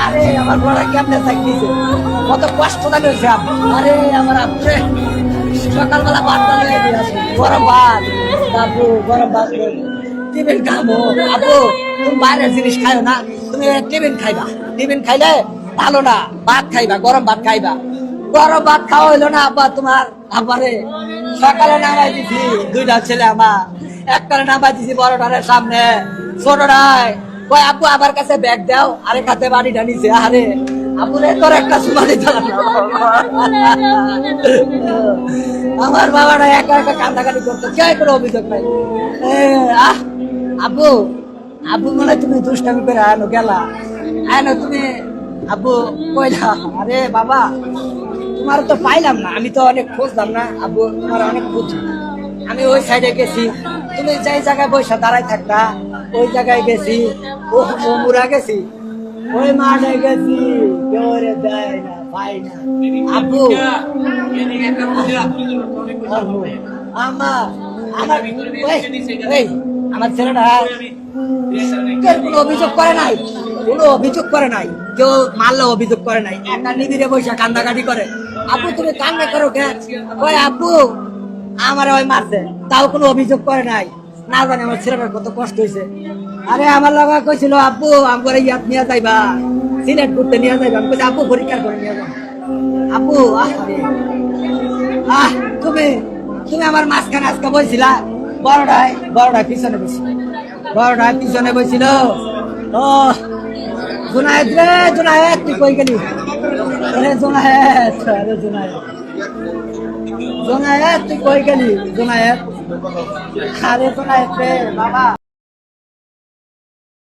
আরে আমার বড় কেমনে চাইছে কত কষ্ট লাগে হয়েছে আরে আমার আপনি সকালবেলা ভাতটা লয়ে দিয়ে আসুন গরম ভাত বাবু গরম ভাত টিফিন খাবো আপু তুমি বাইরের জিনিস খাইও না তুমি টিফিন খাইবা টিফিন খাইলে ভালো না ভাত খাইবা গরম ভাত খাইবা গরম ভাত খাওয়া হইলো না আব্বা তোমার আবারে সকালে নামাই দিছি দুইটা ছেলে আমার একটারে নামাই দিছি বড়টারের সামনে ছোটটায় কই আপু আমার কাছে ব্যাগ দাও আরেক হাতে বাড়িটা নিছে আরে আপুরে তোর একটা সুমা দিতে আমার বাবাটা একা একা কান্দাকাটি করতো কে কোনো অভিযোগ নাই আবু আবু মনে তুমি দুষ্টামি করে আনো গেলা আনো তুমি আবু কইলা আরে বাবা তোমার তো পাইলাম না আমি তো অনেক খুঁজলাম না আবু তোমার অনেক খুঁজি আমি ওই সাইডে গেছি তুমি যেই জায়গায় বসে দাঁড়াই থাকতা ওই জায়গায় গেছি ও মুরা গেছি ওই মাঠে গেছি কেউ রে দেয় না পাই না আবু আমার আমার আমার ছেলেটা কোনো অভিযোগ করে নাই কোনো অভিযোগ করে নাই কেউ মারলে অভিযোগ করে নাই একটা নিবিড়ে বসে কান্দাকাটি করে আপু তুমি কান্না করো কে ওই আপু আমার ওই মারছে তাও কোনো অভিযোগ করে নাই না জানি আমার ছেলেটার কত কষ্ট হয়েছে আরে আমার লাগা কইছিল আপু আমার ইয়াত নিয়ে যাইবা সিলেট করতে নিয়ে যাইবা আমি আপু পরীক্ষা করে নিয়ে যাবো আপু তুমি তুমি আমার মাঝখানে আজকে বলছিলা বড়টায় পিছনে বসছিল বড়টায় পিছনে বসছিল ও জুনায়েদ রে জুনায়েদ তুই কই গেলি আরে জুনায়েদ তুই কই গেলি জুনায়েদ আরে জুনায়েদ রে বাবা